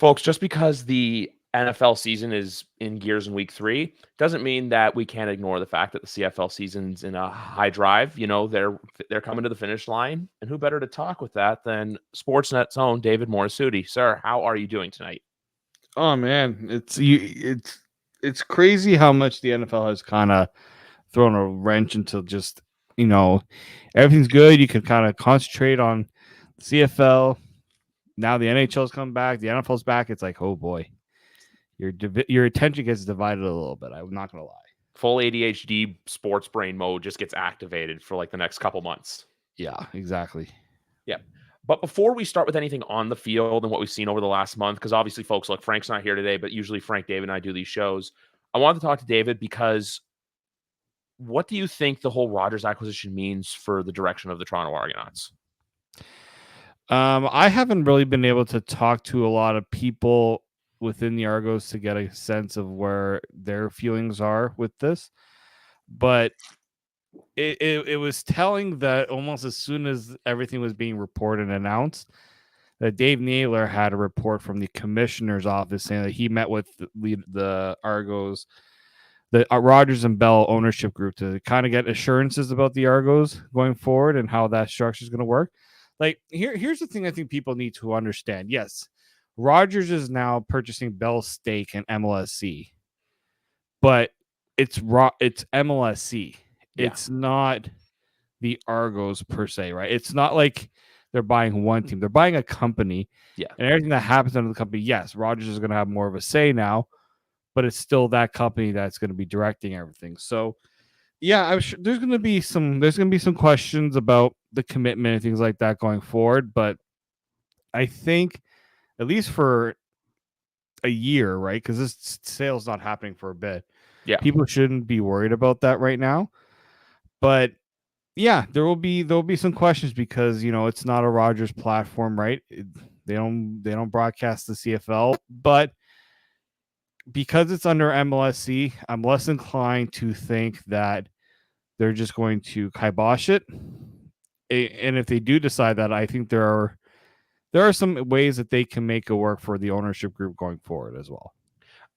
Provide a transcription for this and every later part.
Folks, just because the NFL season is in gears in week 3 doesn't mean that we can't ignore the fact that the CFL season's in a high drive. They're coming to the finish line, and who better to talk with that than Sportsnet's own David Morassutti. Sir, how are you doing tonight? Oh man, it's crazy how much the NFL has kind of thrown a wrench into just you know everything's good. You can kind of concentrate on CFL. Now the NHL's come back, the NFL's back. It's like, oh boy, your attention gets divided a little bit. I'm not gonna lie. Full ADHD sports brain mode just gets activated for like the next couple months. Yeah, exactly. Yeah. But before we start with anything on the field and what we've seen over the last month, because obviously, folks, look, Frank's not here today, but usually Frank, David, and I do these shows. I wanted to talk to David because what do you think the whole Rogers acquisition means for the direction of the Toronto Argonauts? I haven't really been able to talk to a lot of people within the Argos to get a sense of where their feelings are with this, but it was telling that almost as soon as everything was being reported and announced, that Dave Naylor had a report from the commissioner's office saying that he met with the Argos, the Rogers and Bell ownership group to kind of get assurances about the Argos going forward and how that structure is going to work. Like here's the thing I think people need to understand. Yes, Rogers is now purchasing Bell's stake in MLSC, but it's MLSC. Yeah. It's not the Argos per se, right? It's not like they're buying one team. They're buying a company. Yeah. And everything that happens under the company, yes, Rogers is going to have more of a say now, but it's still that company that's going to be directing everything. So, yeah, I'm sure there's going to be some questions about the commitment and things like that going forward, but I think at least for a year, right? Because this sale's not happening for a bit. Yeah. People shouldn't be worried about that right now. But yeah, there'll be some questions because it's not a Rogers platform, right? They don't broadcast the CFL, but because it's under MLSC, I'm less inclined to think that they're just going to kibosh it. And if they do decide that, I think there are some ways that they can make it work for the ownership group going forward as well.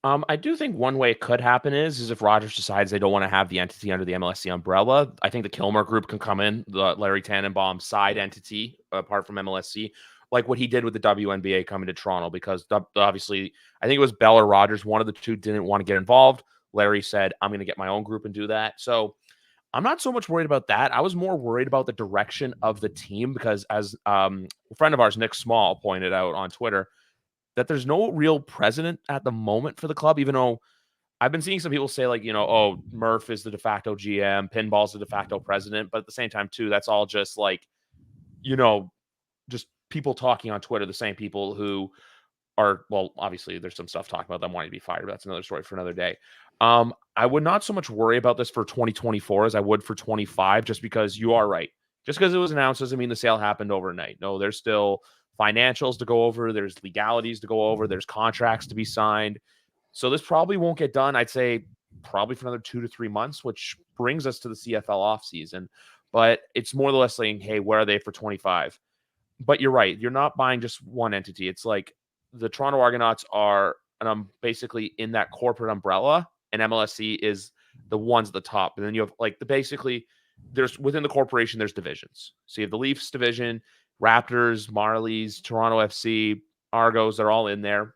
I do think one way it could happen is if Rogers decides they don't want to have the entity under the MLSC umbrella. I think the Kilmer Group can come in, the Larry Tannenbaum side entity, apart from MLSC, like what he did with the WNBA coming to Toronto, because obviously I think it was Bell or Rogers, one of the two didn't want to get involved. Larry said, I'm going to get my own group and do that. So I'm not so much worried about that. I was more worried about the direction of the team because as a friend of ours, Nick Small, pointed out on Twitter, that there's no real president at the moment for the club, even though I've been seeing some people say like, oh, Murph is the de facto GM, Pinball's the de facto president. But at the same time, too, that's all just like, just people talking on Twitter, the same people who are, well, obviously there's some stuff talking about them wanting to be fired, but that's another story for another day. I would not so much worry about this for 2024 as I would for 25, just because you are right. Just because it was announced doesn't mean the sale happened overnight. No, there's still financials to go over. There's legalities to go over. There's contracts to be signed. So this probably won't get done, I'd say, probably for another 2 to 3 months, which brings us to the CFL offseason. But it's more or less saying, hey, where are they for 25? But you're right. You're not buying just one entity. It's like the Toronto Argonauts are, and I'm basically in that corporate umbrella, and MLSC is the ones at the top. And then you have like there's within the corporation, there's divisions. So you have the Leafs division, Raptors, Marlies, Toronto FC, Argos, they're all in there.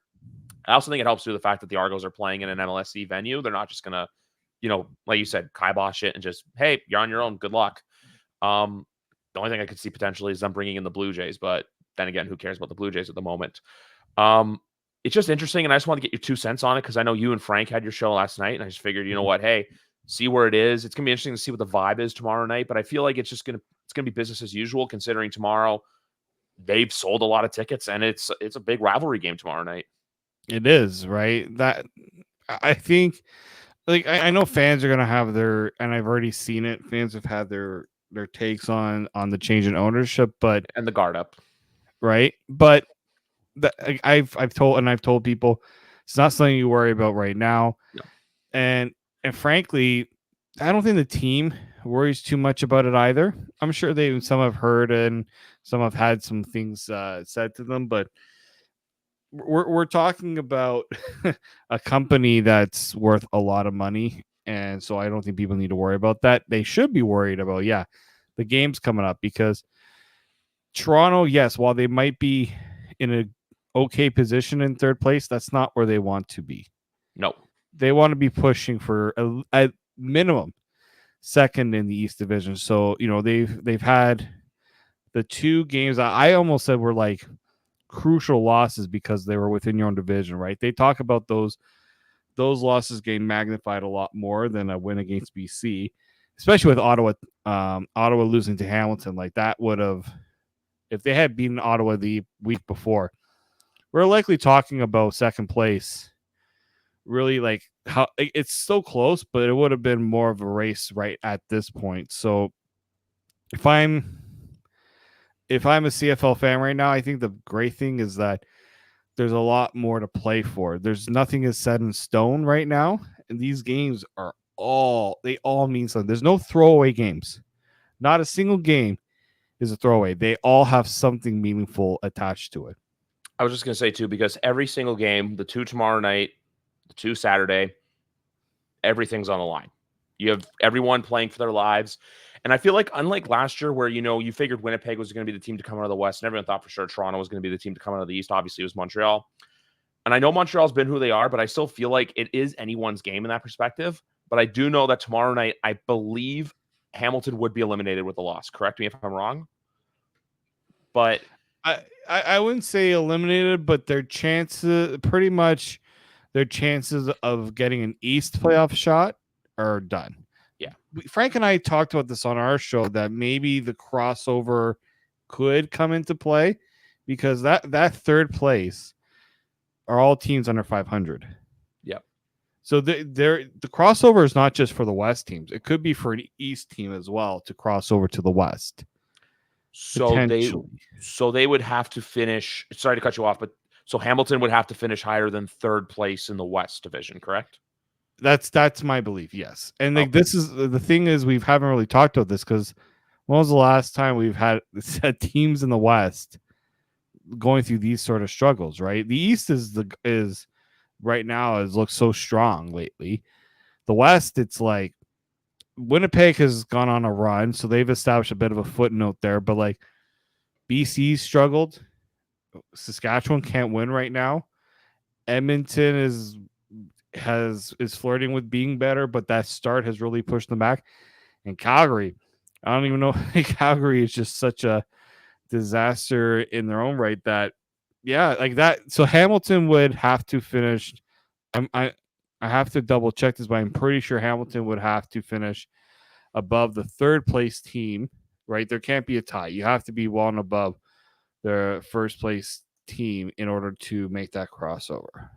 I also think it helps through the fact that the Argos are playing in an MLSC venue. They're not just going to, like you said, kibosh it and just, hey, you're on your own. Good luck. The only thing I could see potentially is them bringing in the Blue Jays. But then again, who cares about the Blue Jays at the moment? It's just interesting. And I just want to get your 2 cents on it because I know you and Frank had your show last night. And I just figured, you know what? Hey, see where it is. It's going to be interesting to see what the vibe is tomorrow night. But I feel like it's going to be business as usual, considering tomorrow they've sold a lot of tickets and it's a big rivalry game tomorrow night. It is, right? That I think, like, I know fans are gonna have their, and I've already seen it. Fans have had their takes on the change in ownership, but and the guard up, right? But I've told people it's not something you worry about right now, no. and frankly, I don't think the team worries too much about it either. I'm sure some have heard and some have had some things said to them, but we're talking about a company that's worth a lot of money, and so I don't think people need to worry about that. They should be worried about the games coming up, because Toronto, yes, while they might be in a okay position in third place, that's not where they want to be. No. They want to be pushing for a minimum second in the East Division. So they've had the two games I almost said were like crucial losses because they were within your own division, right? They talk about those losses getting magnified a lot more than a win against BC, especially with Ottawa. Ottawa losing to Hamilton, like that would have, if they had beaten Ottawa the week before, we're likely talking about second place. Really, like how it's so close, but it would have been more of a race right at this point. So if I'm a CFL fan right now, I think the great thing is that there's a lot more to play for. There's nothing is set in stone right now, and these games are all mean something. There's no throwaway games. Not a single game is a throwaway. They all have something meaningful attached to it. I was just going to say, too, because every single game, the 2 tomorrow night, the 2 Saturday, everything's on the line. You have everyone playing for their lives. And I feel like, unlike last year where, you figured Winnipeg was going to be the team to come out of the West, and everyone thought for sure Toronto was going to be the team to come out of the East. Obviously, it was Montreal. And I know Montreal's been who they are, but I still feel like it is anyone's game in that perspective. But I do know that tomorrow night, I believe Hamilton would be eliminated with a loss. Correct me if I'm wrong. But I wouldn't say eliminated, but their chances of getting an East playoff shot are done. Yeah. Frank and I talked about this on our show, that maybe the crossover could come into play, because that third place are all teams under 500. Yep. So the crossover is not just for the West teams. It could be for an East team as well to cross over to the West. So they would have to finish. Sorry to cut you off, but so Hamilton would have to finish higher than third place in the West Division, correct? That's my belief, yes. And like, this is the thing is, we haven't really talked about this, because when was the last time we've had teams in the West going through these sort of struggles, right? The East is right now has looked so strong lately. The West, it's like Winnipeg has gone on a run, so they've established a bit of a footnote there, but like BC struggled. Saskatchewan can't win right now. Edmonton is flirting with being better, but that start has really pushed them back. And Calgary, I don't even know. Calgary is just such a disaster in their own right that, like that. So Hamilton would have to finish. I have to double check this, but I'm pretty sure Hamilton would have to finish above the third place team, right? There can't be a tie. You have to be well and above the first place team in order to make that crossover.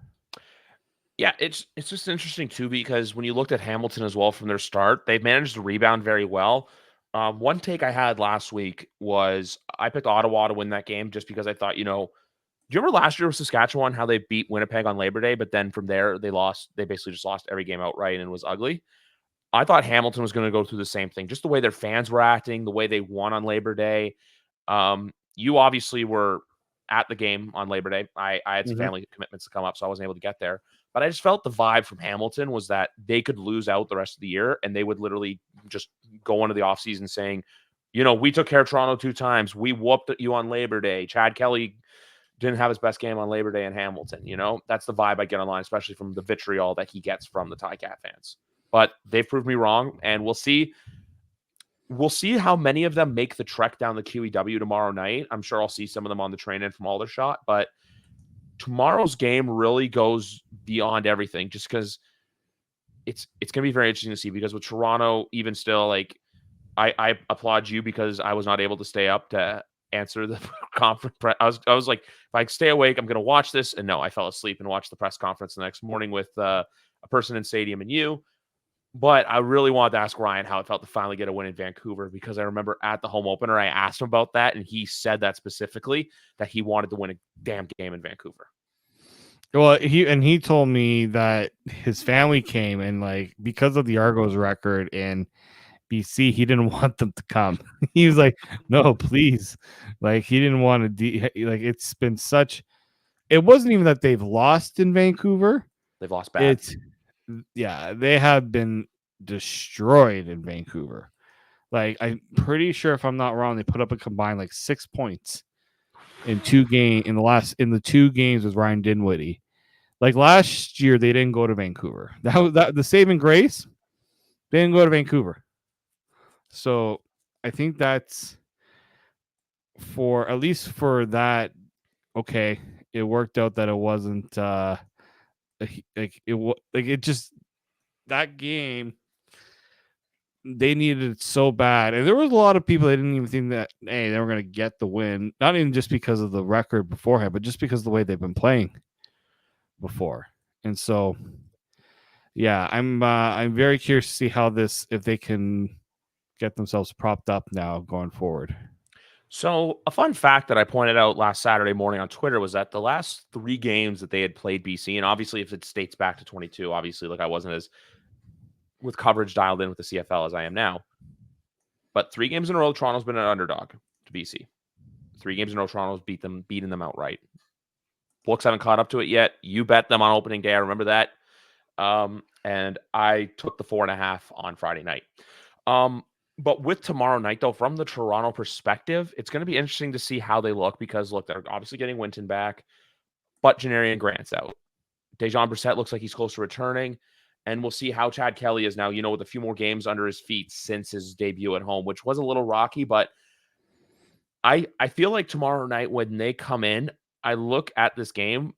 Yeah, it's just interesting too, because when you looked at Hamilton as well from their start, they've managed to rebound very well. One take I had last week was I picked Ottawa to win that game just because I thought, do you remember last year with Saskatchewan, how they beat Winnipeg on Labor Day, but then from there they lost. They basically just lost every game outright and it was ugly. I thought Hamilton was going to go through the same thing, just the way their fans were acting, the way they won on Labor Day. You obviously were at the game on Labor Day. I had some family commitments to come up, so I wasn't able to get there. But I just felt the vibe from Hamilton was that they could lose out the rest of the year, and they would literally just go into the offseason saying, we took care of Toronto 2 times. We whooped you on Labor Day. Chad Kelly didn't have his best game on Labor Day in Hamilton. That's the vibe I get online, especially from the vitriol that he gets from the Ticat fans. But they've proved me wrong, and we'll see. We'll see how many of them make the trek down the QEW tomorrow night. I'm sure I'll see some of them on the train in from Aldershot, but tomorrow's game really goes beyond everything, just because it's going to be very interesting to see, because with Toronto, even still, like, I applaud you because I was not able to stay up to answer the conference. I was like, if I stay awake, I'm going to watch this. And no, I fell asleep and watched the press conference the next morning with a person in stadium and you. But I really wanted to ask Ryan how it felt to finally get a win in Vancouver, because I remember at the home opener, I asked him about that, and he said that specifically, that he wanted to win a damn game in Vancouver. Well, he told me that his family came, and like, because of the Argos record in BC, he didn't want them to come. He was like, no, please. Like, he didn't want to like, it's been such it wasn't even that they've lost in Vancouver. They've lost bad. They have been destroyed in Vancouver. Like, I'm pretty sure, if I'm not wrong, they put up a combined like 6 points in the 2 games with Ryan Dinwiddie. Like last year, they didn't go to Vancouver. That was the saving grace. They didn't go to Vancouver. So I think that's for at least for that. Okay, it worked out that it wasn't it just that game they needed it so bad, and there was a lot of people that didn't even think that they were going to get the win, not even just because of the record beforehand, but just because of the way they've been playing before. And so yeah, I'm very curious to see how if they can get themselves propped up now going forward. So a fun fact that I pointed out last Saturday morning on Twitter was that the last 3 games that they had played BC, and obviously if it dates back to 22, obviously like I wasn't as with coverage dialed in with the CFL as I am now. But 3 games in a row, Toronto's been an underdog to BC. 3 games in a row, Toronto's beating them outright. Books haven't caught up to it yet. You bet them on opening day. I remember that. And I took the 4.5 on Friday night. But with tomorrow night, though, from the Toronto perspective, it's going to be interesting to see how they look because, look, they're obviously getting Winton back, but Janarian Grant's out. Dejan Brissett looks like he's close to returning, and we'll see how Chad Kelly is now, with a few more games under his feet since his debut at home, which was a little rocky, but I feel like tomorrow night when they come in, I look at this game,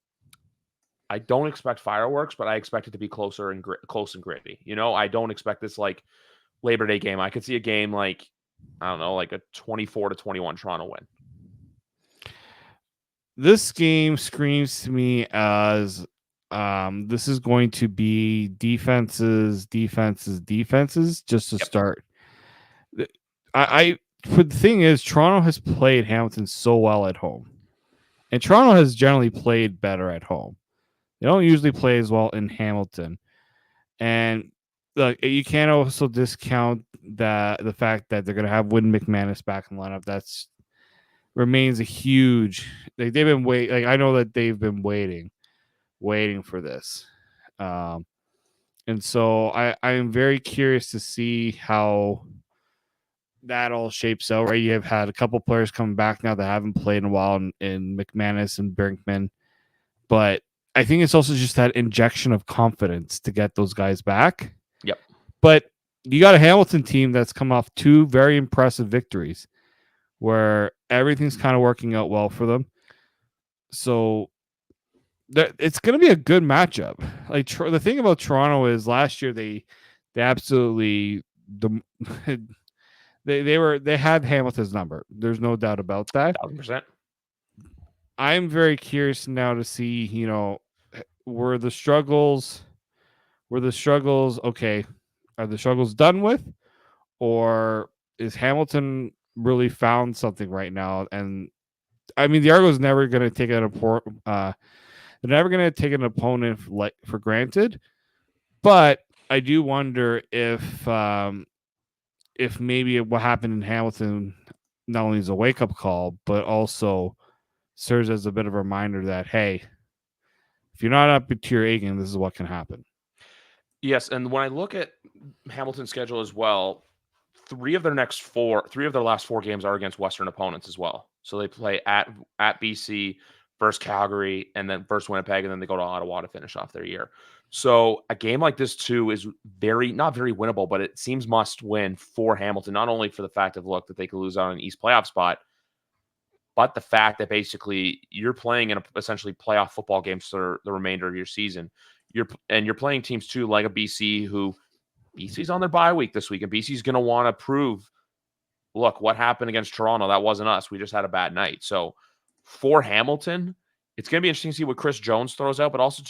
I don't expect fireworks, but I expect it to be close and gritty. I don't expect this like Labor Day game. I could see a game like, I don't know, like a 24-21 Toronto win. This game screams to me as this is going to be defenses just to start. The thing is, Toronto has played Hamilton so well at home, and Toronto has generally played better at home. They don't usually play as well in Hamilton, and you can't also discount the fact that they're going to have Wynn McManus back in the lineup. That's remains a huge. They've been waiting. I know that they've been waiting for this, and so I'm very curious to see how that all shapes out. Right, you have had a couple players coming back now that haven't played in a while in McManus and Brinkman, but I think it's also just that injection of confidence to get those guys back. Yep. But you got a Hamilton team that's come off 2 very impressive victories where everything's kind of working out well for them. So it's going to be a good matchup. Like the thing about Toronto is last year they absolutely they had Hamilton's number. There's no doubt about that. 1,000%. I'm very curious now to see, were the struggles okay? Are the struggles done with, or is Hamilton really found something right now? And I mean, the Argos never going to take they're never going to take an opponent for granted. But I do wonder if maybe what happened in Hamilton not only is a wake up call, but also serves as a bit of a reminder that, hey, if you're not up to your A game, this is what can happen. Yes, and when I look at Hamilton's schedule as well, 3 of their last 4 games are against Western opponents as well. So they play at BC, versus Calgary, and then versus Winnipeg, and then they go to Ottawa to finish off their year. So a game like this too is not very winnable, but it seems must win for Hamilton, not only for the fact of that they could lose out on an East playoff spot, but the fact that basically you're playing in essentially playoff football games for the remainder of your season. You're playing teams too like a BC who BC's on their bye week this week, and BC's going to want to prove, look, what happened against Toronto? That wasn't us. We just had a bad night. So for Hamilton, it's going to be interesting to see what Chris Jones throws out, but also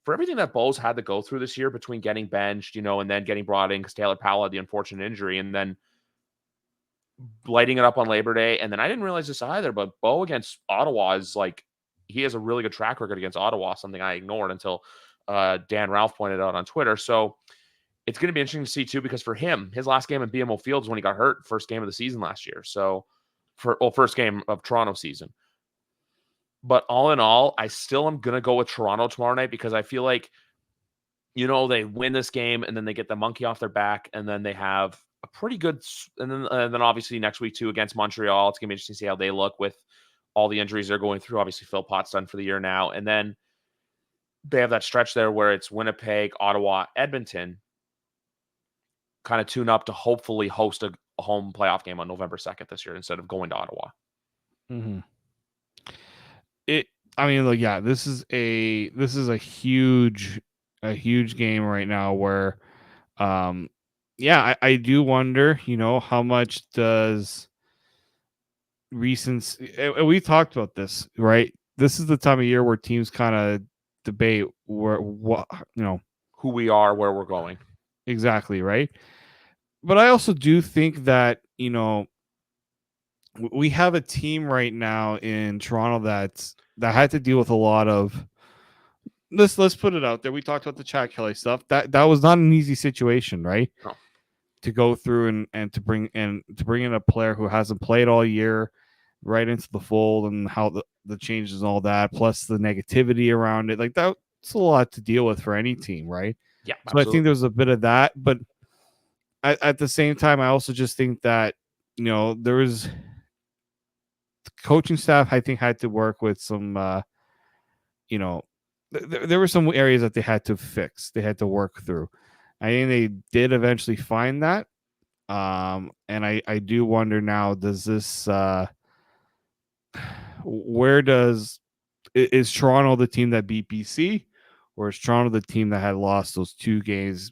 for everything that Bo's had to go through this year between getting benched, and then getting brought in because Taylor Powell had the unfortunate injury, and then lighting it up on Labor Day. And then I didn't realize this either, but Bo against Ottawa is he has a really good track record against Ottawa, something I ignored until Dan Ralph pointed out on Twitter. So it's going to be interesting to see too, because for him, his last game at BMO Field is when he got hurt, first game of the season last year. So first game of Toronto season. But all in all, I still am going to go with Toronto tomorrow night because I feel like, they win this game and then they get the monkey off their back and then they have a pretty good, and then obviously next week too against Montreal, it's going to be interesting to see how they look with all the injuries they're going through. Obviously, Phil Pott's done for the year now. And then they have that stretch there where it's Winnipeg, Ottawa, Edmonton, kind of tune up to hopefully host a home playoff game on November 2nd this year instead of going to Ottawa. Mm-hmm. I mean, look, yeah, this is a huge game right now where, I do wonder, how much does recency, and we talked about this, right? This is the time of year where teams kind of debate what who we are, where we're going. Exactly, right? But I also do think that, we have a team right now in Toronto that had to deal with a lot of, let's put it out there. We talked about the Chad Kelly stuff. That was not an easy situation, right? No. To go through and to bring in a player who hasn't played all year right into the fold, and how the changes and all that, plus the negativity around it. Like, that's a lot to deal with for any team, right? Yeah. So absolutely. I think there's a bit of that, but at the same time, I also just think that, there was the coaching staff, I think, had to work with some, there were some areas that they had to fix. They had to work through. I think they did eventually find that. And I do wonder now, does this, is Toronto the team that beat BC, or is Toronto the team that had lost those 2 games,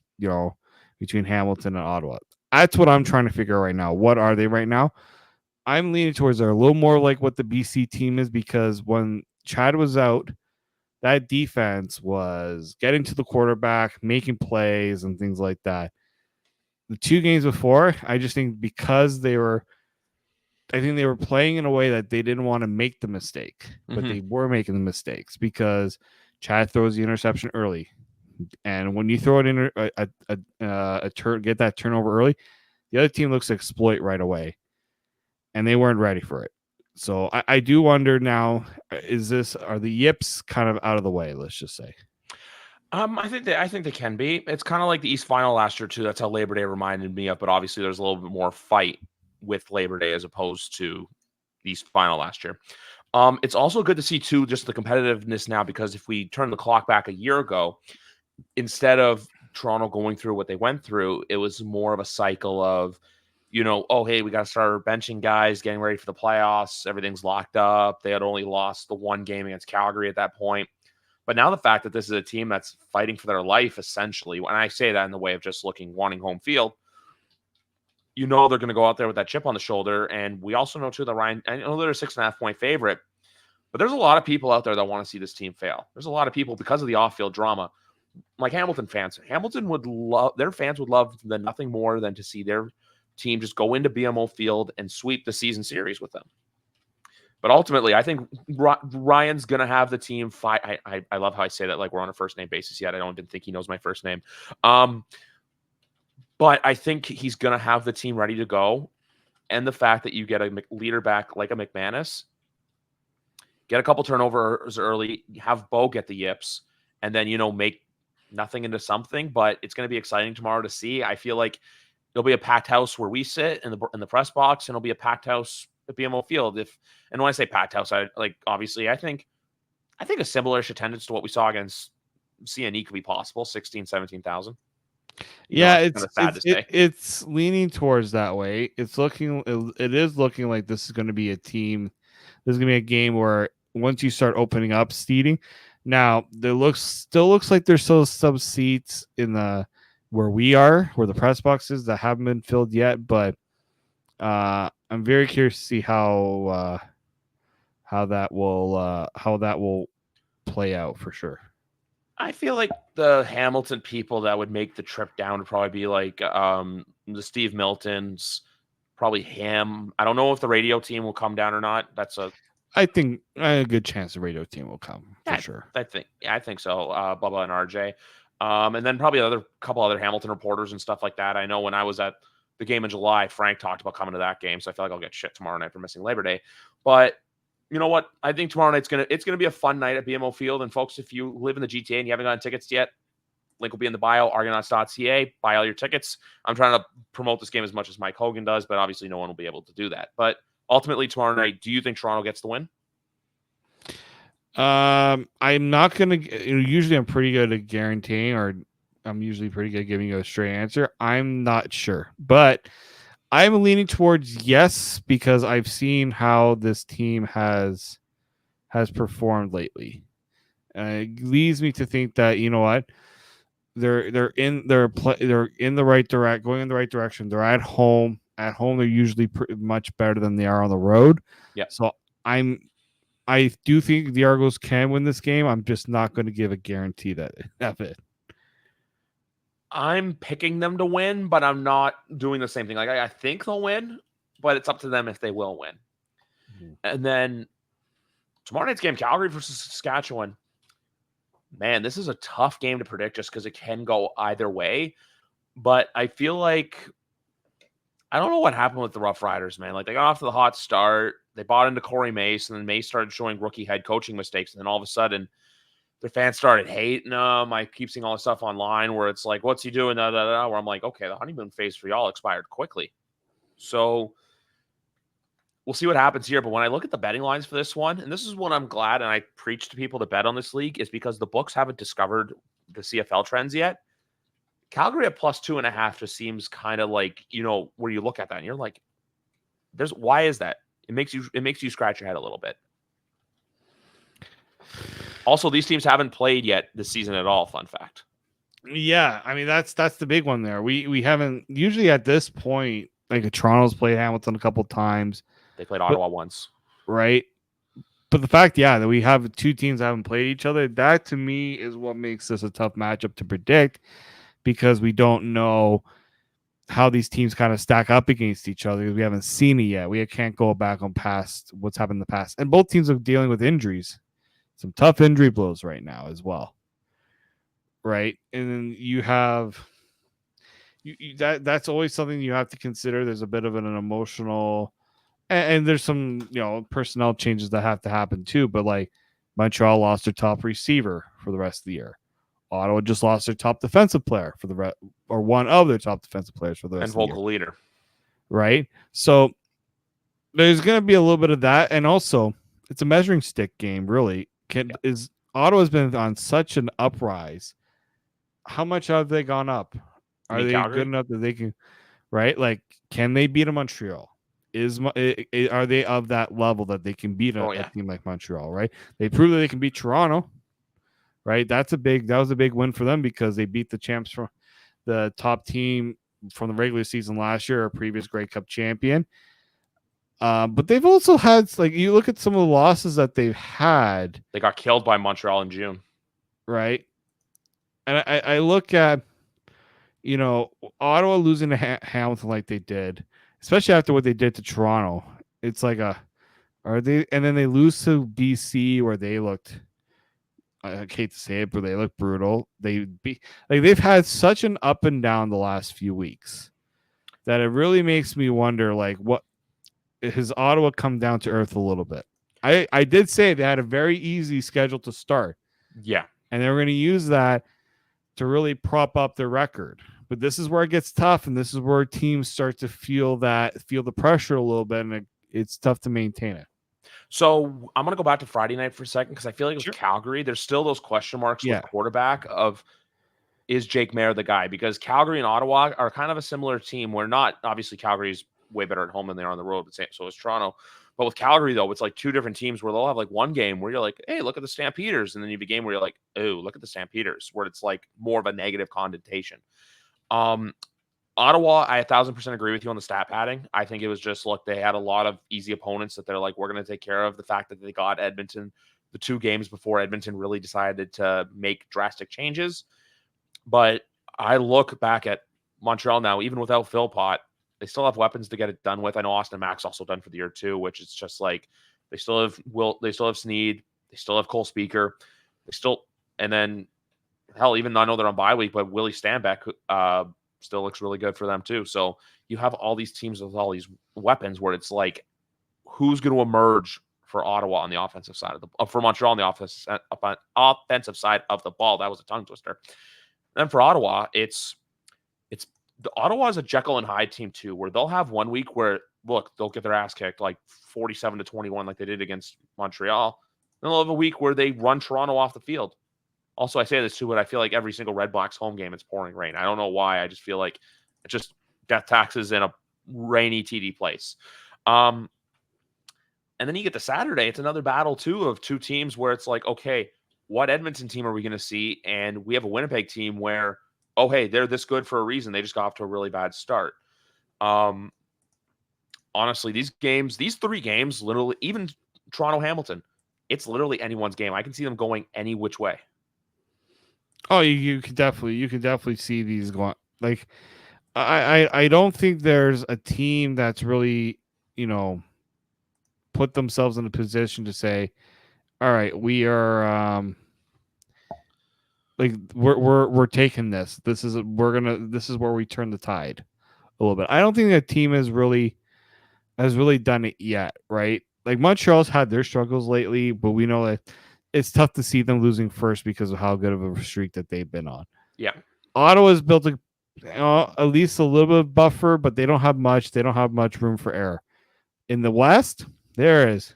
between Hamilton and Ottawa? That's what I'm trying to figure out right now. What are they right now? I'm leaning towards they're a little more like what the BC team is, because when Chad was out, that defense was getting to the quarterback, making plays and things like that. The 2 games before, I just think because they were playing in a way that they didn't want to make the mistake, but they were making the mistakes because Chad throws the interception early. And when you throw it in a turn, get that turnover early, the other team looks to exploit right away, and they weren't ready for it. So I do wonder now: are the yips kind of out of the way? Let's just say. I think they can be. It's kind of like the East Final last year too. That's how Labor Day reminded me of. But obviously, there's a little bit more fight with Labor Day as opposed to the East Final last year. It's also good to see too just the competitiveness now, because if we turn the clock back a year ago, instead of Toronto going through what they went through, it was more of a cycle of, oh, hey, we got to start benching guys, getting ready for the playoffs. Everything's locked up. They had only lost the 1 game against Calgary at that point. But now the fact that this is a team that's fighting for their life, essentially, when I say that in the way of just wanting home field, they're going to go out there with that chip on the shoulder. And we also know, too, that Ryan, I know they're a 6.5-point favorite, but there's a lot of people out there that want to see this team fail. There's a lot of people, because of the off-field drama, like Hamilton fans. Their fans would love nothing more than to see their team just go into BMO Field and sweep the season series with them. But ultimately, I think Ryan's going to have the team fight. I love how I say that like we're on a first-name basis yet. I didn't think he knows my first name. But I think he's going to have the team ready to go. And the fact that you get a leader back like a McManus, get a couple turnovers early, have Bo get the yips, and then, make nothing into something. But it's going to be exciting tomorrow to see. I feel like there'll be a packed house where we sit in the press box, and it'll be a packed house at BMO Field. And when I say packed house, I think a similar-ish attendance to what we saw against CNE could be possible, 16, 17,000. Yeah, it's leaning towards that way. It is looking like this is going to be a team. This is going to be a game where once you start opening up seating, now still looks like there's still some seats in where the press box is that haven't been filled yet. But I'm very curious to see how that will play out for sure. I feel like the Hamilton people that would make the trip down would probably be like the Steve Miltons, probably him. I don't know if the radio team will come down or not. I think a good chance the radio team will come for sure. I think so. Bubba and RJ. And then probably a couple other Hamilton reporters and stuff like that. I know when I was at the game in July, Frank talked about coming to that game. So I feel like I'll get shit tomorrow night for missing Labor Day. But You know what? I think tomorrow night's it's gonna be a fun night at BMO Field. And folks, if you live in the GTA and you haven't gotten tickets yet, link will be in the bio, argonauts.ca. Buy all your tickets. I'm trying to promote this game as much as Mike Hogan does, but obviously no one will be able to do that. But ultimately, tomorrow night, do you think Toronto gets the win? I'm not gonna. Usually, I'm pretty good at guaranteeing, or I'm usually pretty good at giving you a straight answer. I'm not sure, but I'm leaning towards yes because I've seen how this team has performed lately. It leads me to think that you know what they're in the right direct going in the right direction. They're at home. At home, they're usually much better than they are on the road. Yeah. So I do think the Argos can win this game. I'm just not going to give a guarantee that of it. I'm picking them to win, but I'm not doing the same thing. Like I think they'll win, but it's up to them if they will win. Mm-hmm. And then tomorrow night's game, Calgary versus Saskatchewan. Man, this is a tough game to predict just because it can go either way. But I feel like I don't know what happened with the Rough Riders, man. Like they got off to the hot start. They bought into Corey Mace, and then Mace started showing rookie head coaching mistakes. And then all of a sudden, their fans started hating him. I keep seeing all this stuff online where it's like, what's he doing? Where I'm like, okay, the honeymoon phase for y'all expired quickly. So we'll see what happens here. But when I look at the betting lines for this one, and this is what I'm glad, and I preach to people to bet on this league, is because the books haven't discovered the CFL trends yet. Calgary at +2.5 just seems kind of like, where you look at that and you're like, why is that? It makes you scratch your head a little bit. Also, these teams haven't played yet this season at all. Fun fact. Yeah, I mean that's the big one there. We haven't usually at this point. Like Toronto's played Hamilton a couple times. They played Ottawa once, right? But the fact, that we have two teams that haven't played each other, that to me is what makes this a tough matchup to predict because we don't know how these teams kind of stack up against each other. We haven't seen it yet. We can't go back on past what's happened in the past, and both teams are dealing with injuries. Some tough injury blows right now as well. Right. And then you have that's always something you have to consider. There's a bit of an emotional and there's some, personnel changes that have to happen too. But like Montreal lost their top receiver for the rest of the year. Ottawa just lost their top defensive player for or one of their top defensive players for the rest of the year. And vocal leader. Right. So there's going to be a little bit of that. And also it's a measuring stick game, really. Ottawa's been on such an uprise. How much have they gone up? Are they Calgary? Good enough that they can, right? Like, can they beat a Montreal? Are they of that level that they can beat a team like Montreal? Right? They proved that they can beat Toronto. Right? That was a big win for them because they beat the champs from the top team from the regular season last year, a previous Grey Cup champion. But they've also had, like, you look at some of the losses that they've had. They got killed by Montreal in June. Right. And I look at, Ottawa losing to Hamilton like they did, especially after what they did to Toronto. It's like and then they lose to BC where they looked, I hate to say it, but they look brutal. They've had such an up and down the last few weeks that it really makes me wonder, like, what has Ottawa come down to earth a little bit? I did say they had a very easy schedule to start. Yeah. And they were going to use that to really prop up their record. But this is where it gets tough, and this is where teams start to feel the pressure a little bit, and it's tough to maintain it. So I'm going to go back to Friday night for a second because I feel like with Calgary, there's still those question marks with quarterback of, is Jake Maier the guy? Because Calgary and Ottawa are kind of a similar team. We're not, obviously Calgary's way better at home than they are on the road, but so is Toronto. But with Calgary, though, it's like two different teams where they'll have like one game where you're like, hey, look at the Stampeders. And then you have a game where you're like, oh, look at the Stampeders, where it's like more of a negative connotation. Ottawa, I 1,000% agree with you on the stat padding. I think it was just, look, they had a lot of easy opponents that they're like, we're going to take care of. The fact that they got Edmonton the 2 games before Edmonton really decided to make drastic changes. But I look back at Montreal now, even without Philpott, they still have weapons to get it done with. I know Austin Mack's also done for the year too, which is just like they still have Sneed, they still have Cole Speaker, and then hell, even though I know they're on bye week, but Willie Stanback still looks really good for them too. So you have all these teams with all these weapons where it's like, who's going to emerge for Ottawa on the offensive side of the for Montreal on the offensive side of the ball. That was a tongue twister. And then for Ottawa, it's the Ottawa is a Jekyll and Hyde team too, where they'll have one week where look they'll get their ass kicked like 47-21, like they did against Montreal. Then they'll have a week where they run Toronto off the field. Also, I say this too, but I feel like every single Red Blacks home game it's pouring rain. I don't know why. I just feel like it's just death taxes in a rainy TD place. And then you get to Saturday. It's another battle too of two teams where it's like, okay, what Edmonton team are we going to see? And we have a Winnipeg team where, oh, hey, they're this good for a reason. They just got off to a really bad start. Honestly, these three games, literally, even Toronto Hamilton, it's literally anyone's game. I can see them going any which way. Oh, you can definitely see these going. Like, I don't think there's a team that's really, put themselves in a position to say, all right, we are like we're taking this. This is where we turn the tide a little bit. I don't think that team has really done it yet, right? Like Montreal's had their struggles lately, but we know that it's tough to see them losing first because of how good of a streak that they've been on. Yeah. Ottawa's built at least a little bit of buffer, but they don't have much. They don't have much room for error. In the West, there is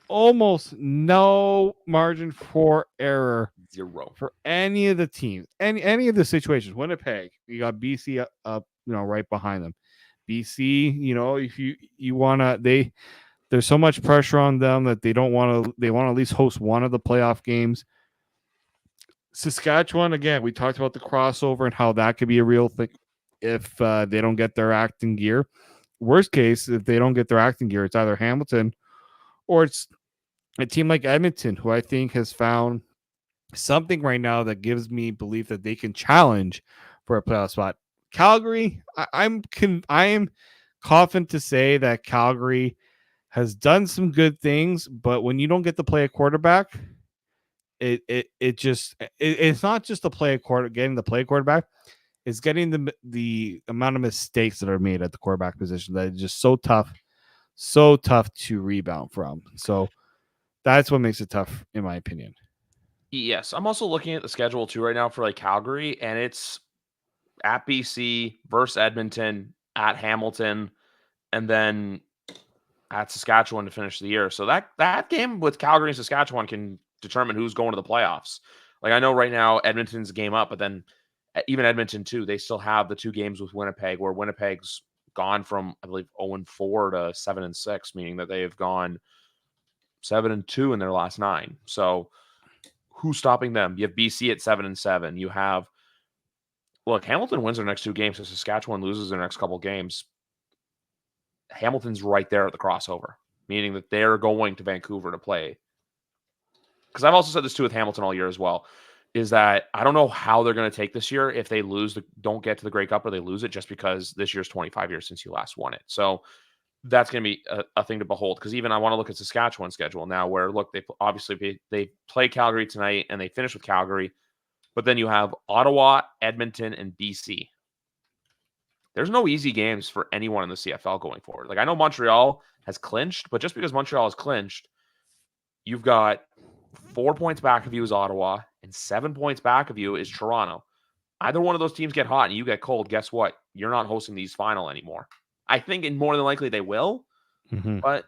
almost no margin for error. Zero. For any of the teams, any of the situations. Winnipeg, you got BC up, right behind them. BC, if you wanna, there's so much pressure on them that they want to at least host one of the playoff games. Saskatchewan, again, we talked about the crossover and how that could be a real thing if they don't get their act in gear. Worst case, if they don't get their act in gear, it's either Hamilton or it's a team like Edmonton, who I think has found something right now that gives me belief that they can challenge for a playoff spot. Calgary, I am confident to say that Calgary has done some good things, but when you don't get to play a quarterback, it's not just getting the play quarterback. It's getting the amount of mistakes that are made at the quarterback position that is just so tough to rebound from. So that's what makes it tough, in my opinion. Yes, I'm also looking at the schedule too right now for like Calgary, and it's at BC versus Edmonton, at Hamilton, and then at Saskatchewan to finish the year. So that game with Calgary and Saskatchewan can determine who's going to the playoffs. Like I know right now Edmonton's a game up, but then even Edmonton too, they still have the two games with Winnipeg, where Winnipeg's gone from I believe 0-4 to 7-6, meaning that they have gone 7-2 in their last 9. So who's stopping them? You have BC at 7-7. You have Hamilton wins their next 2 games, so Saskatchewan loses their next couple games. Hamilton's right there at the crossover, meaning that they're going to Vancouver to play. Because I've also said this too with Hamilton all year as well, is that I don't know how they're going to take this year if they don't get to the Grey Cup or they lose it, just because this year's 25 years since you last won it. So that's going to be a thing to behold. Because even I want to look at Saskatchewan's schedule now, where they play Calgary tonight and they finish with Calgary, but then you have Ottawa, Edmonton, and BC. There's no easy games for anyone in the CFL going forward. Like I know Montreal has clinched, but just because Montreal has clinched, you've got 4 points back of you is Ottawa, and 7 points back of you is Toronto. Either one of those teams get hot and you get cold, guess what? You're not hosting these final anymore. I think more than likely they will, but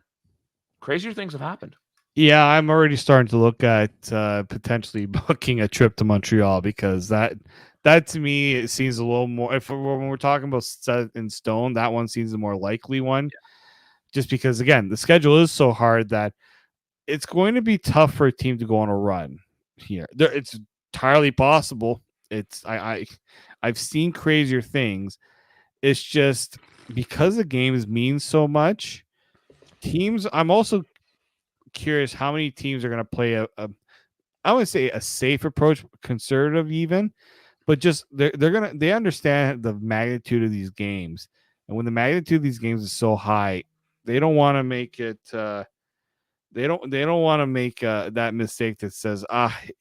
crazier things have happened. Yeah, I'm already starting to look at potentially booking a trip to Montreal, because that to me it seems a little more. When we're talking about set in stone, that one seems the more likely one. Yeah. Just because again, the schedule is so hard that it's going to be tough for a team to go on a run here. It's entirely possible. I've seen crazier things. It's just because the games mean so much. Teams. I'm also curious how many teams are going to play I would say a safe approach, conservative even, but just they understand the magnitude of these games, and when the magnitude of these games is so high, they don't want to make it. They don't want to make that mistake that says,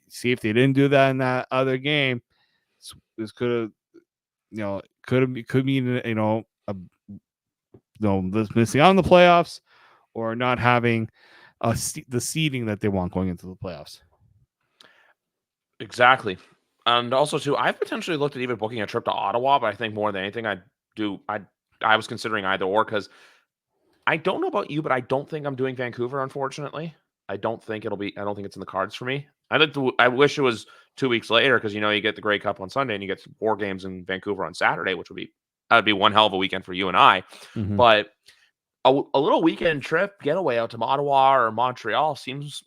see, if they didn't do that in that other game, this could mean this missing out on the playoffs or not having the seeding that they want going into the playoffs. Exactly. And also too, I've potentially looked at even booking a trip to Ottawa, but I think more than anything I was considering either or, because I don't know about you, but I don't think I'm doing Vancouver, unfortunately. I don't think it's in the cards for me. I wish it was 2 weeks later, because you get the Grey Cup on Sunday and you get 4 games in Vancouver on Saturday, which would be one hell of a weekend for you and I. Mm-hmm. But a little weekend trip getaway out to Ottawa or Montreal seems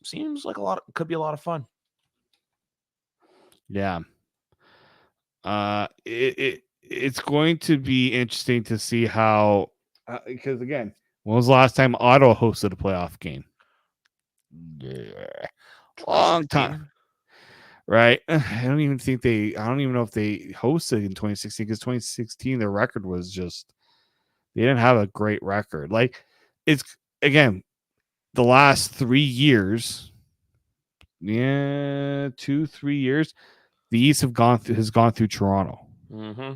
like could be a lot of fun. Yeah. It's going to be interesting to see how, because again, when was the last time Ottawa hosted a playoff game? Yeah, long time, right? I don't even know if they hosted in 2016, because 2016 their record was just, they didn't have a great record. Like, it's, again, the last 3 years, 2-3 years, the East has gone through Toronto. Mm-hmm.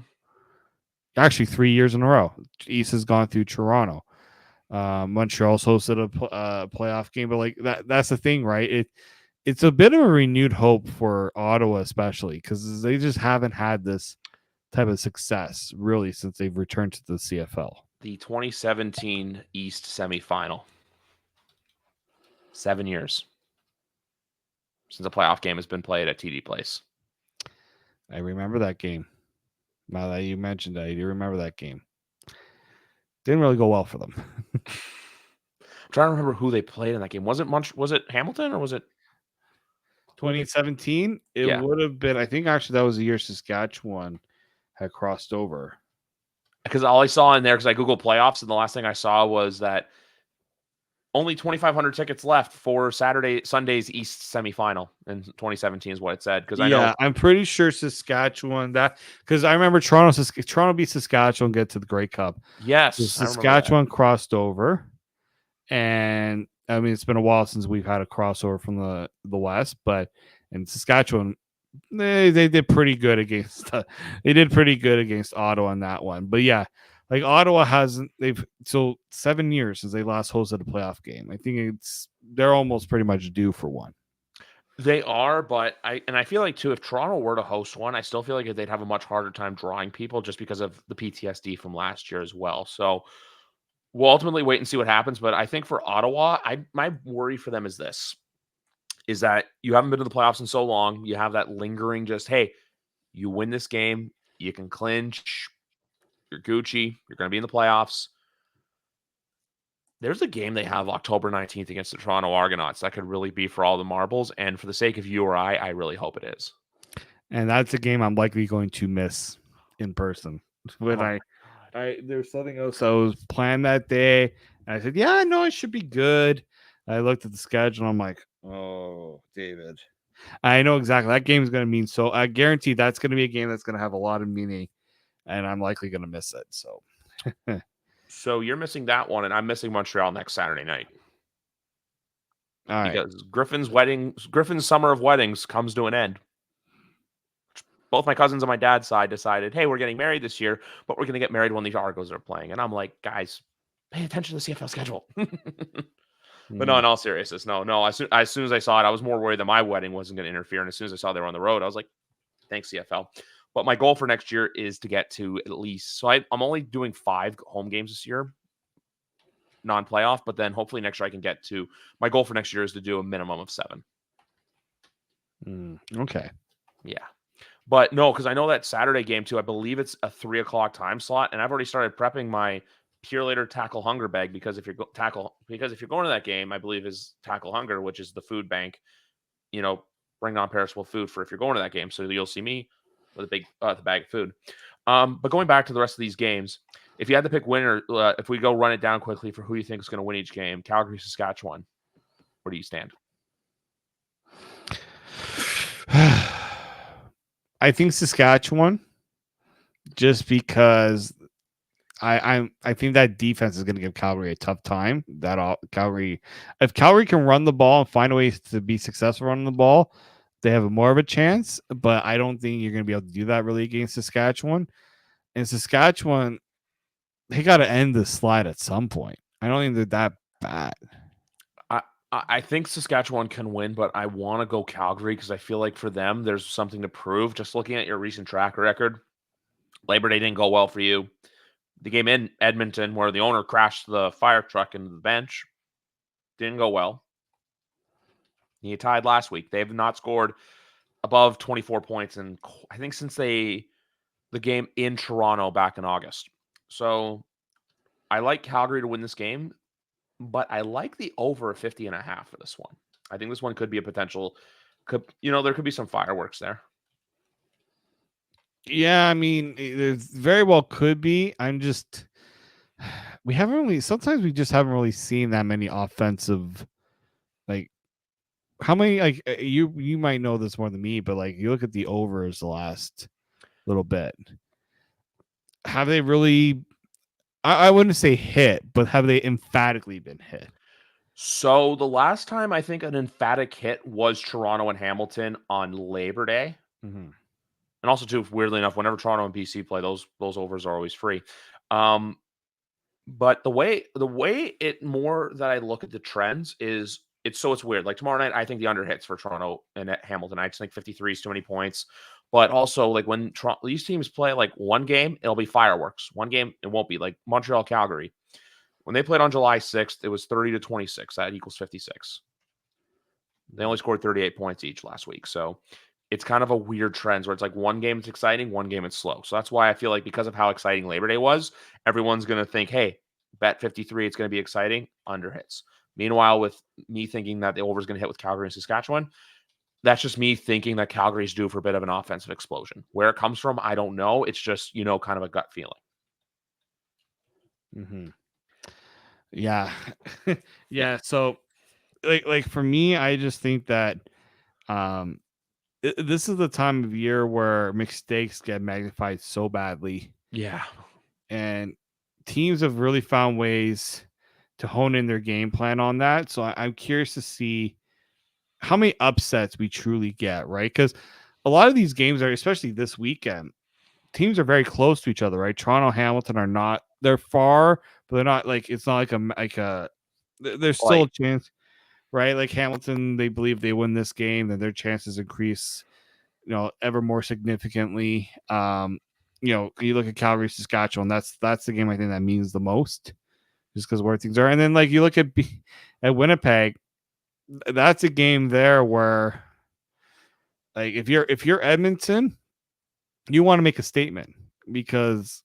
Actually, 3 years in a row, East has gone through Toronto. Montreal's hosted a playoff game, but like that's the thing, right? It's a bit of a renewed hope for Ottawa, especially because they just haven't had this type of success really since they've returned to the CFL. The 2017 East semifinal. 7 years since a playoff game has been played at TD Place. I remember that game. Now that you mentioned that, I do remember that game. Didn't really go well for them. I'm trying to remember who they played in that game. Was it Hamilton or was it 2017? It would have been, I think actually that was the year Saskatchewan had crossed over. Because all I saw in there, because I Googled playoffs, and the last thing I saw was that only 2,500 tickets left for Sunday's East semifinal in 2017 is what it said. Because I know, I'm pretty sure Saskatchewan, because I remember Toronto beat Saskatchewan, get to the Grey Cup. Yes, so Saskatchewan crossed over, and I mean it's been a while since we've had a crossover from the West, but in Saskatchewan they did pretty good against Ottawa on that one. But yeah, like Ottawa hasn't, so 7 years since they last hosted a playoff game. I think they're almost pretty much due for one. They are, but I feel like too, if Toronto were to host one, I still feel like they'd have a much harder time drawing people just because of the PTSD from last year as well. So we'll ultimately wait and see what happens. But I think for Ottawa, my worry for them is that you haven't been to the playoffs in so long. You have that lingering just, hey, you win this game, you can clinch, you're Gucci, you're going to be in the playoffs. There's a game they have October 19th against the Toronto Argonauts that could really be for all the marbles. And for the sake of you or I really hope it is. And that's a game I'm likely going to miss in person. When there's something else I was planned that day, and I said, yeah, no, it should be good. I looked at the schedule, and I'm like, oh, David. I know exactly that game is going to mean so. I guarantee that's going to be a game that's going to have a lot of meaning, and I'm likely going to miss it. So, so you're missing that one, and I'm missing Montreal next Saturday night. All right. Because Griffin's summer of weddings comes to an end. Both my cousins on my dad's side decided, hey, we're getting married this year, but we're going to get married when these Argos are playing. And I'm like, guys, pay attention to the CFL schedule. But no, in all seriousness, no. As soon as I saw it, I was more worried that my wedding wasn't going to interfere. And as soon as I saw they were on the road, I was like, thanks, CFL. But my goal for next year is to get to at least, so I'm only doing 5 home games this year, non-playoff, but then hopefully next year I can get to, my goal for next year is to do a minimum of 7. Okay. Yeah. But no, because I know that Saturday game too, I believe it's a 3:00 time slot, and I've already started prepping my Pure Later Tackle Hunger bag, because if you're going to that game, I believe is Tackle Hunger, which is the food bank, bring non-perishable food for if you're going to that game. So you'll see me with a big the bag of food. But going back to the rest of these games, if you had to pick winner, if we go run it down quickly for who you think is going to win each game, Calgary, Saskatchewan, where do you stand? I think Saskatchewan, just because I think that defense is going to give Calgary a tough time. If Calgary can run the ball and find a way to be successful running the ball, they have more of a chance. But I don't think you're going to be able to do that really against Saskatchewan. And Saskatchewan, they got to end the slide at some point. I don't think they're that bad. I think Saskatchewan can win, but I want to go Calgary because I feel like for them, there's something to prove. Just looking at your recent track record, Labor Day didn't go well for you. The game in Edmonton, where the owner crashed the fire truck into the bench, didn't go well. You tied last week. They have not scored above 24 points, and I think since the game in Toronto back in August. So I like Calgary to win this game, but I like the over 50.5 for this one. I think this one could be a potential. There could be some fireworks there. Yeah, I mean, it very well could be. We haven't really. Sometimes we just haven't really seen that many offensive. Like, how many? Like, you might know this more than me, but like, you look at the overs the last little bit. Have they really? I wouldn't say hit, but have they emphatically been hit? So the last time I think an emphatic hit was Toronto and Hamilton on Labor Day. Mm-hmm. And also, too, weirdly enough, whenever Toronto and BC play, those overs are always free. But the way it more that I look at the trends is it's weird. Like tomorrow night, I think the under hits for Toronto and Hamilton. I just think 53 is too many points. But also, like when these teams play like one game, it'll be fireworks. One game, it won't be like Montreal, Calgary. When they played on July 6th, it was 30-26. That equals 56. They only scored 38 points each last week. So it's kind of a weird trend where it's like one game it's exciting, one game it's slow. So that's why I feel like because of how exciting Labor Day was, everyone's going to think, hey, bet 53, it's going to be exciting, under hits. Meanwhile, with me thinking that the over is going to hit with Calgary and Saskatchewan, that's just me thinking that Calgary's due for a bit of an offensive explosion. Where it comes from, I don't know. It's just, kind of a gut feeling. Mm-hmm. Yeah. Yeah. So like for me, I just think that this is the time of year where mistakes get magnified so badly. Yeah. And teams have really found ways to hone in their game plan on that. So I'm curious to see how many upsets we truly get, right? Because a lot of these games are, especially this weekend, teams are very close to each other, right? Toronto, Hamilton are not, they're far, but they're not like, it's not like a, there's still a Like, chance, right? Like Hamilton, they believe they win this game, then their chances increase, ever more significantly. You look at Calgary, Saskatchewan, that's the game I think that means the most, just because where things are. And then like you look at Winnipeg, that's a game there where like if you're Edmonton, you want to make a statement because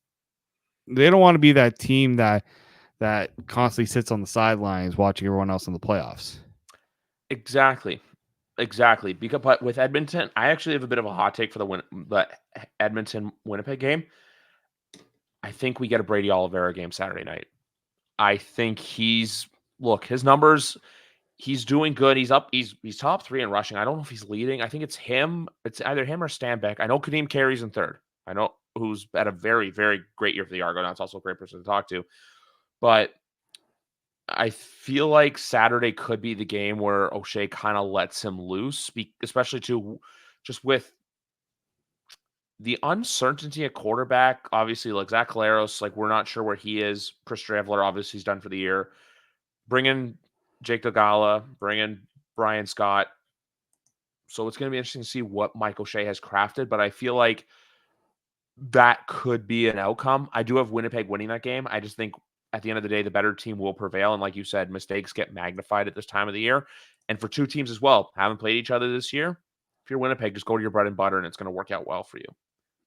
they don't want to be that team that constantly sits on the sidelines watching everyone else in the playoffs. exactly. Exactly. But with Edmonton, I actually have a bit of a hot take for the Edmonton Winnipeg game. I think we get a Brady Oliveira game Saturday night. I think his numbers, he's doing good. He's up, he's top 3 in rushing. I don't know if he's leading. I think it's him. It's either him or Stanbeck. I know Kadeem Carey's in third. I know who's had a very, very great year for the Argo. Now it's also a great person to talk to. But I feel like Saturday could be the game where O'Shea kind of lets him loose, especially just with the uncertainty at quarterback. Obviously, like Zach Caleros, like we're not sure where he is. Chris Stravler, obviously, he's done for the year. Bring in Jake Dogala, bring in Brian Scott. So it's going to be interesting to see what Mike O'Shea has crafted, but I feel like that could be an outcome. I do have Winnipeg winning that game. I just think at the end of the day, the better team will prevail. And like you said, mistakes get magnified at this time of the year. And for two teams as well, haven't played each other this year. If you're Winnipeg, just go to your bread and butter and it's going to work out well for you.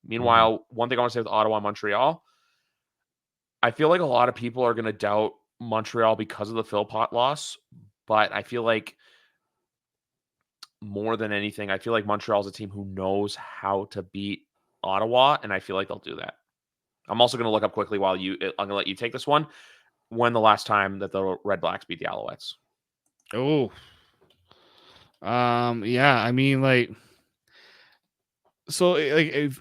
Meanwhile, One thing I want to say with Ottawa and Montreal, I feel like a lot of people are going to doubt Montreal because of the Philpott loss. But I feel like more than anything, I feel like Montreal's a team who knows how to beat Ottawa, and I feel like they'll do that. I'm also going to look up quickly I'm going to let you take this one. When the last time that the Red Blacks beat the Alouettes? Oh, yeah. I mean, like, so like,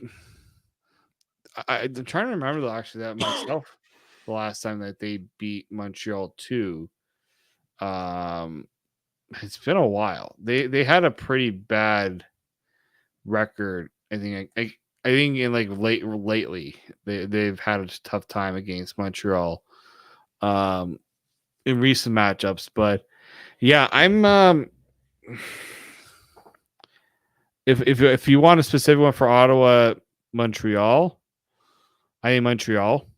I'm trying to remember actually that myself. The last time that they beat Montreal too, it's been a while. They had a pretty bad record. I think I think in like lately they've had a tough time against Montreal in recent matchups. But Yeah, I'm if you want a specific one for Ottawa, Montreal, I am Montreal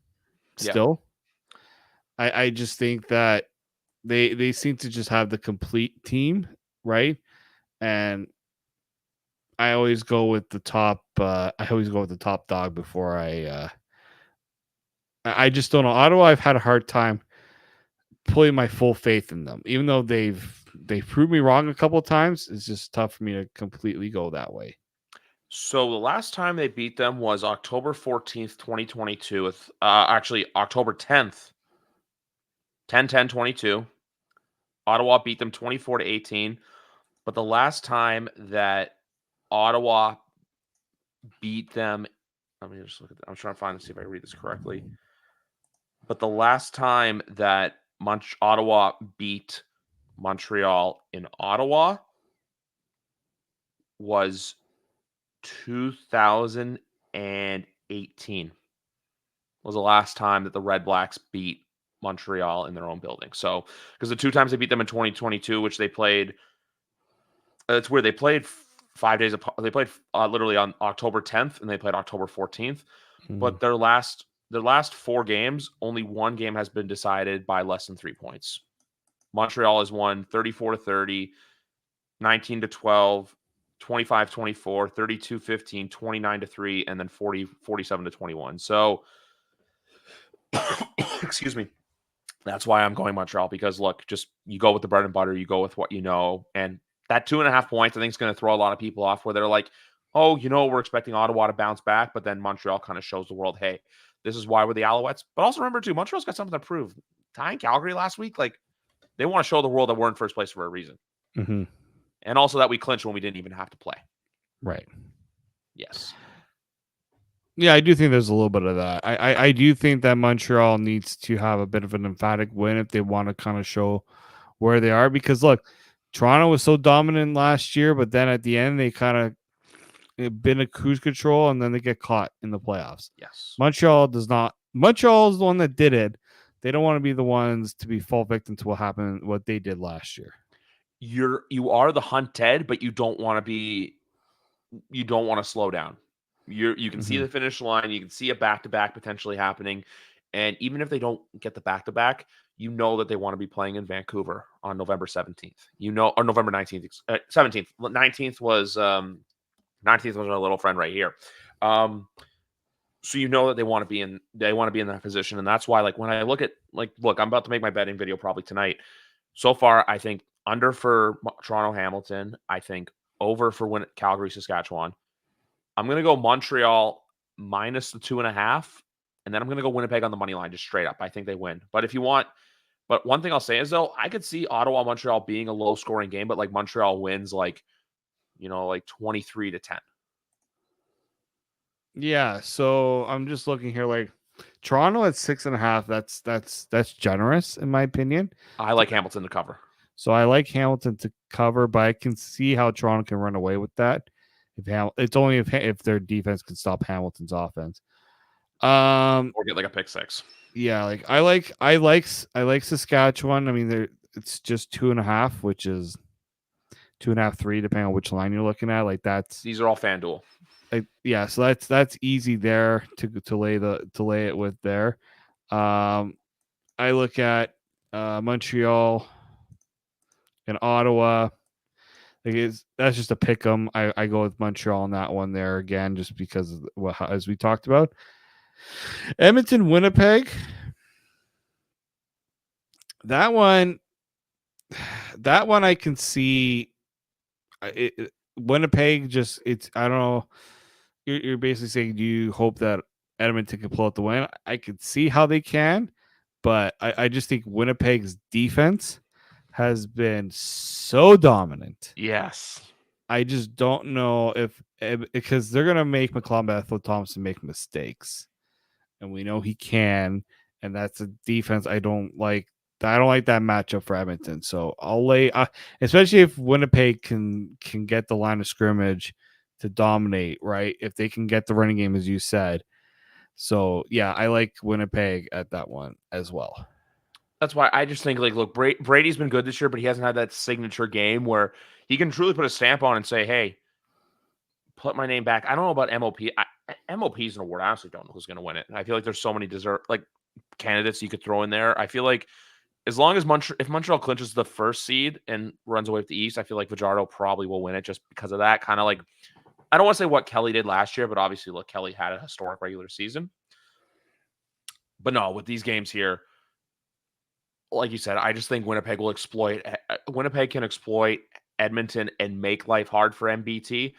Yeah. still. I just think that they seem to just have the complete team, right? And I always go with the top. I always go with the top dog before I just don't know. Ottawa, I've had a hard time putting my full faith in them, even though they've proved me wrong a couple of times. It's just tough for me to completely go that way. So the last time they beat them was October 14th, 2022 with actually October 10th, 10-10-22. Ottawa beat them 24-18, but the last time that Ottawa beat them, let me just look at that. I'm trying to find and see if I read this correctly. But the last time that Ottawa beat Montreal in Ottawa was 2018 was the last time that the Red Blacks beat Montreal in their own building. So, because the two times they beat them in 2022, which they played, it's weird. They played 5 days apart. They played literally on October 10th and they played October 14th. Mm. But their last 4 games, only one game has been decided by less than 3 points. Montreal has won 34-30, 19-12, 25-24, 32-15, 29-3, and then 47-21. So, excuse me. That's why I'm going Montreal because look, just you go with the bread and butter, you go with what you know, and that 2.5 points I think is going to throw a lot of people off where they're like, oh, we're expecting Ottawa to bounce back, but then Montreal kind of shows the world, hey, this is why we're the Alouettes. But also remember too, Montreal's got something to prove. Tying Calgary last week, like they want to show the world that we're in first place for a reason, Mm-hmm. and also that we clinched when we didn't even have to play. Right. Yes. Yeah, I do think there's a little bit of that. I do think that Montreal needs to have a bit of an emphatic win if they want to kind of show where they are. Because look, Toronto was so dominant last year, but then at the end they kind of been a cruise control and then they get caught in the playoffs. Yes. Montreal does not. Montreal is the one that did it. They don't want to be the ones to be fall victim to what they did last year. You are the hunted, but you don't want to slow down. You can see Mm-hmm. the finish line, you can see a back-to-back potentially happening, and even if they don't get the back-to-back, you know that they want to be playing in Vancouver on November 17th. Or November 19th, 17th. 19th was our little friend right here. So you know that they want to be in that position, and that's why like when I look at look, I'm about to make my betting video probably tonight. So far, I think under for Toronto Hamilton, I think over for Calgary Saskatchewan. I'm going to go Montreal minus the 2.5. And then I'm going to go Winnipeg on the money line, just straight up. I think they win. But one thing I'll say is, though, I could see Ottawa Montreal being a low scoring game, but like Montreal wins like 23-10. Yeah, so I'm just looking here. Like Toronto at 6.5. That's generous in my opinion. I like Hamilton to cover. So I like Hamilton to cover, but I can see how Toronto can run away with that. It's only if their defense can stop Hamilton's offense. Or get like a pick six. Yeah, like I like Saskatchewan. I mean, it's just 2.5, which is 2.5, 3, depending on which line you're looking at. Like These are all FanDuel. Yeah, so that's easy there to lay it with there. I look at Montreal and Ottawa. That's just a pick 'em. I go with Montreal on that one there again, just because of as we talked about. Edmonton, Winnipeg. That one I can see. Winnipeg just I don't know. You're basically saying, do you hope that Edmonton can pull out the win? I could see how they can, but I just think Winnipeg's defense has been so dominant. Yes. I just don't know if because they're gonna make McLeod Thompson make mistakes, and we know he can, and that's a defense I don't like. I don't like that matchup for Edmonton, so I'll lay, especially if Winnipeg can get the line of scrimmage to dominate, right? If they can get the running game, as you said. So yeah, I like Winnipeg at that one as well. That's why I just think, like, look, Brady's been good this year, but he hasn't had that signature game where he can truly put a stamp on and say, "Hey, put my name back." I don't know about MOP. MOP is an award. I honestly don't know who's going to win it. I feel like there's so many candidates you could throw in there. I feel like as long as if Montreal clinches the first seed and runs away with the East, I feel like Fajardo probably will win it just because of that. Kind of like, I don't want to say what Kelly did last year, but obviously, look, Kelly had a historic regular season. But no, with these games here, like you said, I just think Winnipeg will exploit. Winnipeg can exploit Edmonton and make life hard for MBT.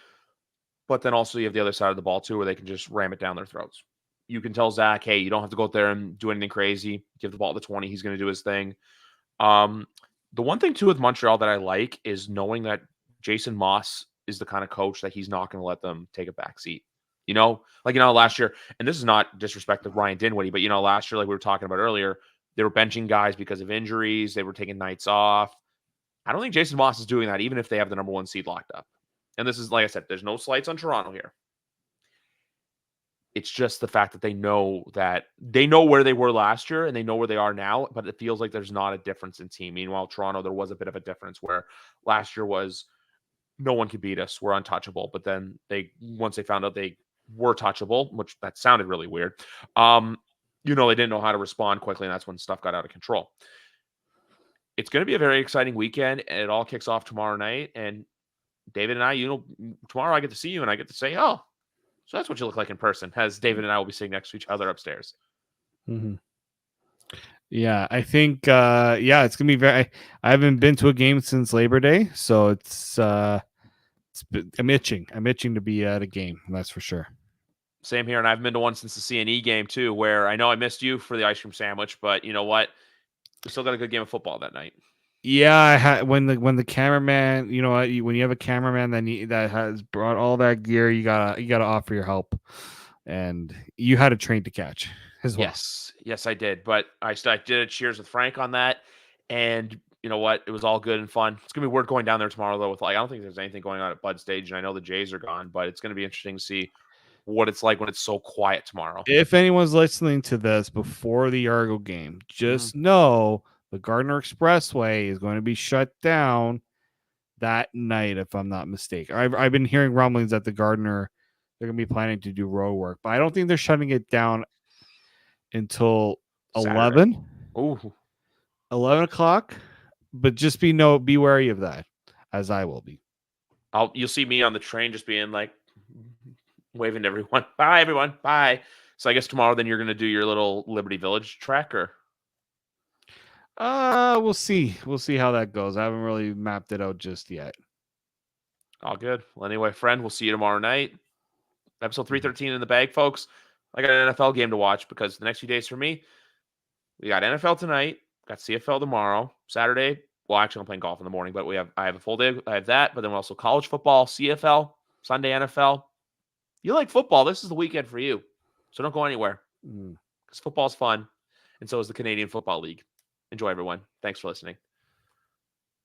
But then also you have the other side of the ball too, where they can just ram it down their throats. You can tell Zach, hey, you don't have to go out there and do anything crazy. Give the ball to 20. He's going to do his thing. The one thing too with Montreal that I like is knowing that Jason Moss is the kind of coach that he's not going to let them take a back seat. Last year, and this is not disrespect to Ryan Dinwiddie, but last year, like we were talking about earlier, they were benching guys because of injuries. They were taking nights off. I don't think Jason Moss is doing that, even if they have the number one seed locked up. And this is, like I said, there's no slights on Toronto here. It's just the fact that they know where they were last year and they know where they are now, but it feels like there's not a difference in team. Meanwhile, Toronto, there was a bit of a difference where last year was no one could beat us. We're untouchable. But then once they found out they were touchable, which that sounded really weird, they didn't know how to respond quickly, and that's when stuff got out of control. It's going to be a very exciting weekend, and it all kicks off tomorrow night. And David and I, tomorrow I get to see you and I get to say, oh, so that's what you look like in person, as David and I will be sitting next to each other upstairs. Mm-hmm. Yeah, I think, it's going to be I haven't been to a game since Labor Day, so I'm itching. I'm itching to be at a game, that's for sure. Same here, and I've been to one since the CNE game too, where I know I missed you for the ice cream sandwich, but you know what? We still got a good game of football that night. Yeah, when the cameraman, when you have a cameraman that has brought all that gear, you gotta offer your help, and you had a train to catch as well. Yes, I did, but I did a cheers with Frank on that, and you know what? It was all good and fun. It's gonna be weird going down there tomorrow though. I don't think there's anything going on at Bud Stage, and I know the Jays are gone, but it's gonna be interesting to see what it's like when it's so quiet tomorrow. If anyone's listening to this before the Argo game, just know the Gardner Expressway is going to be shut down that night, if I'm not mistaken. I've been hearing rumblings that the Gardner, they're going to be planning to do road work, but I don't think they're shutting it down until Saturday. 11 o'clock. But just be wary of that, as I will be. You'll see me on the train just being like waving to everyone. Bye, everyone. Bye. So I guess tomorrow then you're going to do your little Liberty Village trek, or? We'll see. We'll see how that goes. I haven't really mapped it out just yet. All good. Well, anyway, friend, we'll see you tomorrow night. Episode 313 in the bag, folks. I got an NFL game to watch because the next few days for me, we got NFL tonight, got CFL tomorrow, Saturday. Well, actually, I'm playing golf in the morning, but I have a full day. I have that, but then also college football, CFL, Sunday NFL. You like football? This is the weekend for you. So don't go anywhere because football's fun, and so is the Canadian Football League. Enjoy, everyone. Thanks for listening.